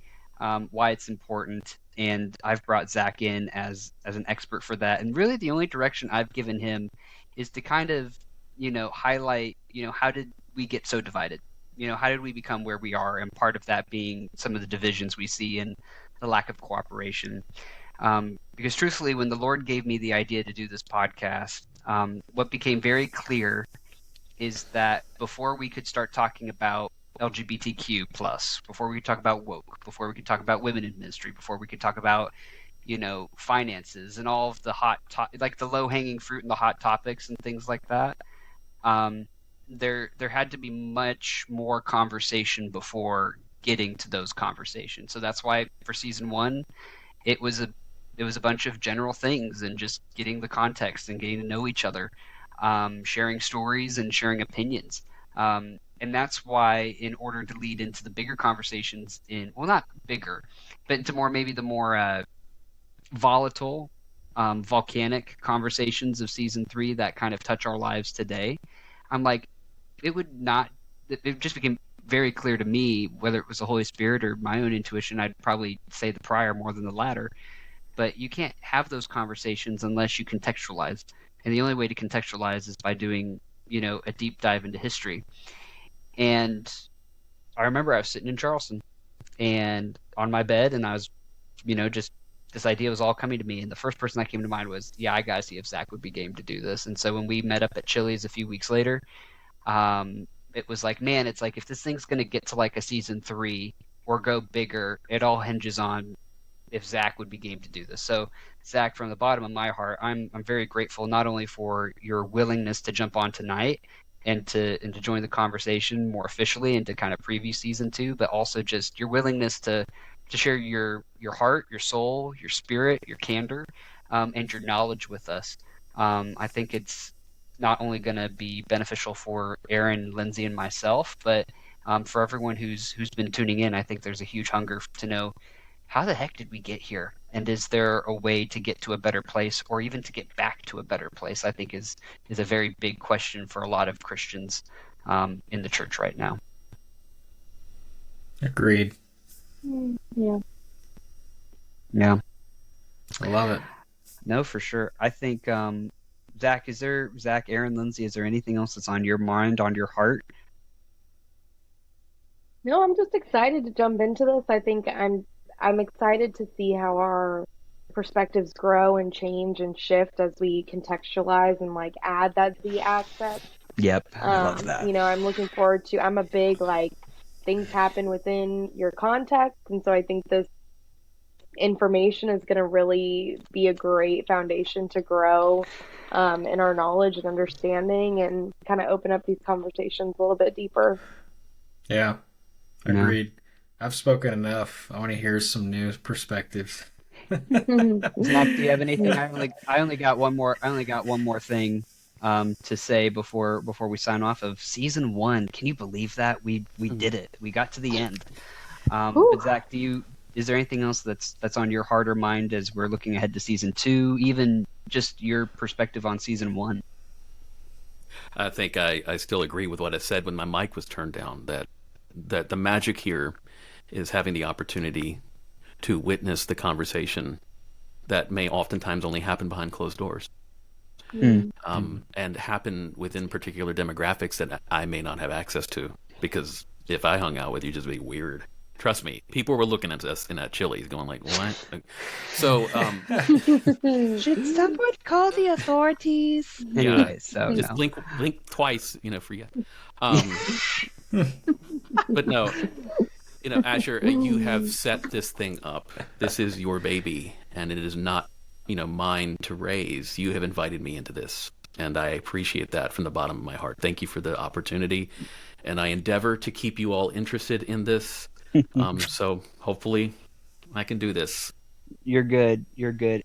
why it's important. And I've brought Zach in as an expert for that. And really the only direction I've given him is to kind of, highlight, how did we get so divided? How did we become where we are? And part of that being some of the divisions we see and the lack of cooperation. Because truthfully, when the Lord gave me the idea to do this podcast, what became very clear is that before we could start talking about LGBTQ+, before we could talk about woke, before we could talk about women in ministry, before we could talk about, finances and all of the like the low hanging fruit and the hot topics and things like that. There had to be much more conversation before getting to those conversations. So that's why for season 1, it was a bunch of general things and just getting the context and getting to know each other, sharing stories and sharing opinions. And that's why, in order to lead into the bigger conversations not bigger, but into maybe the more volatile, volcanic conversations of season 3 that kind of touch our lives today, I'm like, it just became very clear to me, whether it was the Holy Spirit or my own intuition, I'd probably say the prior more than the latter, but you can't have those conversations unless you contextualize. And the only way to contextualize is by doing, a deep dive into history. And I remember I was sitting in Charleston and on my bed, and I was, just this idea was all coming to me. And the first person that came to mind was, yeah, I got to see if Zach would be game to do this. And so when we met up at Chili's a few weeks later, it was like, man, it's like if this thing's going to get to like a season 3 or go bigger, it all hinges on if Zach would be game to do this. So Zach, from the bottom of my heart, I'm very grateful not only for your willingness to jump on tonight and to join the conversation more officially and to kind of preview season 2, but also just your willingness to share your heart, your soul, your spirit, your candor, and your knowledge with us. I think it's not only going to be beneficial for Aaron, Lindsay, and myself, but for everyone who's been tuning in. I think there's a huge hunger to know, how the heck did we get here? And is there a way to get to a better place, or even to get back to a better place? I think is a very big question for a lot of Christians in the church right now. Agreed. Yeah. Yeah. I love it. No, for sure. I think, Zach, Aaron, Lindsay, is there anything else that's on your mind, on your heart? No, I'm just excited to jump into this. I think I'm excited to see how our perspectives grow and change and shift as we contextualize and like add that Z accent. Yep, I love that. I'm looking forward to. I'm a big like things happen within your context, and so I think this information is going to really be a great foundation to grow in our knowledge and understanding, and kind of open up these conversations a little bit deeper. Yeah, agreed. I've spoken enough. I want to hear some new perspectives. Zach, do you have anything? I only got one more thing to say before we sign off of season 1. Can you believe that we did it? We got to the end. But Zach, is there anything else that's on your heart or mind as we're looking ahead to season 2? Even just your perspective on season 1. I think I still agree with what I said when my mic was turned down. That the magic here is having the opportunity to witness the conversation that may oftentimes only happen behind closed doors. And happen within particular demographics that I may not have access to, because if I hung out with you, it'd just be weird. Trust me, people were looking at us in that Chili's going like, what? So, should someone call the authorities? Yeah, anyway, so just blink twice, for you. But no, Asher, you have set this thing up. This is your baby, and it is not, mine to raise. You have invited me into this, and I appreciate that from the bottom of my heart. Thank you for the opportunity, and I endeavor to keep you all interested in this. So hopefully I can do this. You're good.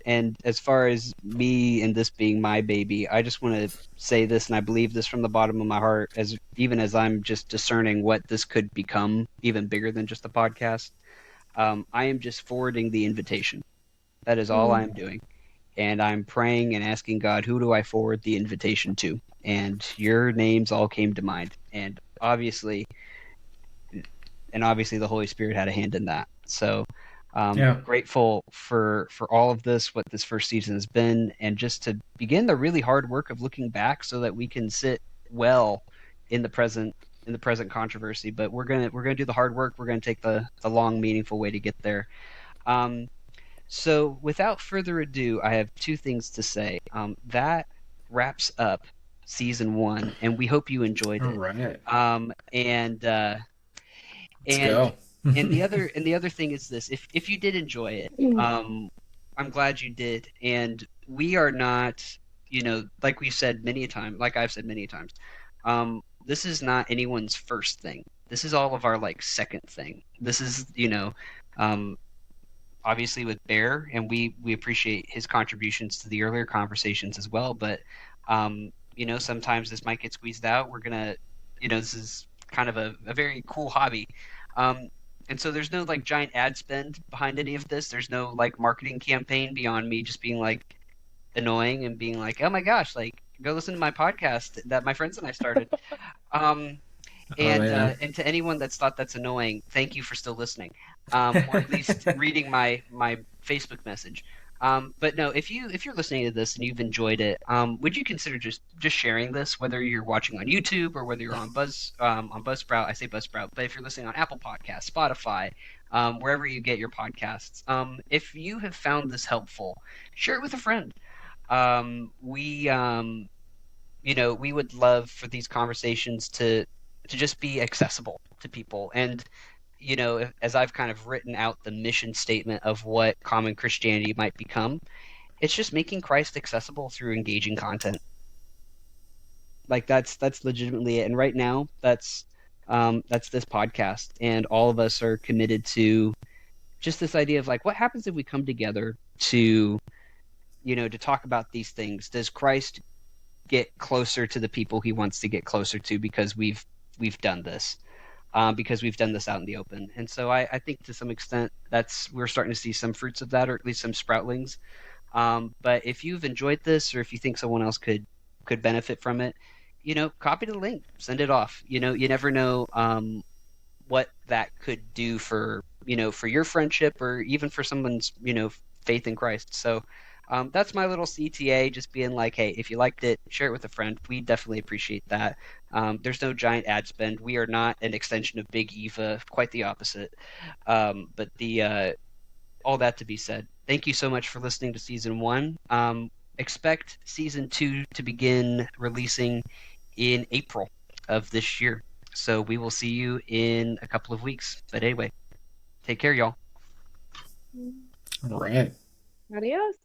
And as far as me and this being my baby, I just want to say this, and I believe this from the bottom of my heart, as I'm just discerning what this could become, even bigger than just a podcast. I am just forwarding the invitation. That is all I'm doing. And I'm praying and asking God, who do I forward the invitation to? And your names all came to mind. And obviously the Holy Spirit had a hand in that. So grateful for all of this, what this first season has been, and just to begin the really hard work of looking back so that we can sit well in the present controversy. But we're gonna do the hard work. We're gonna take the long, meaningful way to get there. So without further ado, I have 2 things to say. That wraps up season 1, and we hope you enjoyed it. All right. Let's go. and the other thing is this: if you did enjoy it, I'm glad you did. And we are not, like we've said many times, like I've said many times, this is not anyone's first thing. This is all of our like second thing. This is, um, obviously with Bear, and we appreciate his contributions to the earlier conversations as well. But sometimes this might get squeezed out. We're gonna, this is kind of a very cool hobby. Um, and so there's no like giant ad spend behind any of this. There's no like marketing campaign beyond me just being like annoying and being like, oh my gosh, like go listen to my podcast that my friends and I started. Um, and to anyone that's thought that's annoying, thank you for still listening, or at least reading my Facebook message. But no, if you're listening to this and you've enjoyed it, would you consider just sharing this, whether you're watching on YouTube or whether you're on Buzzsprout? I say Buzzsprout, but if you're listening on Apple Podcasts, Spotify, wherever you get your podcasts, if you have found this helpful, share it with a friend. We would love for these conversations to just be accessible to people. And as I've kind of written out the mission statement of what common Christianity might become, it's just making Christ accessible through engaging content. Like that's legitimately it. And right now, that's this podcast, and all of us are committed to just this idea of like, what happens if we come together to to talk about these things? Does Christ get closer to the people he wants to get closer to because we've done this? Because we've done this out in the open. And so I think to some extent we're starting to see some fruits of that, or at least some sproutlings. But if you've enjoyed this, or if you think someone else could benefit from it, copy the link, send it off. You never know what that could do for for your friendship, or even for someone's faith in Christ. So that's my little CTA, just being like, hey, if you liked it, share it with a friend. We definitely appreciate that. There's no giant ad spend. We are not an extension of Big Eva, quite the opposite. But all that to be said, thank you so much for listening to season 1. Expect season 2 to begin releasing in April of this year. So we will see you in a couple of weeks. But anyway, take care, y'all. All right. Adios.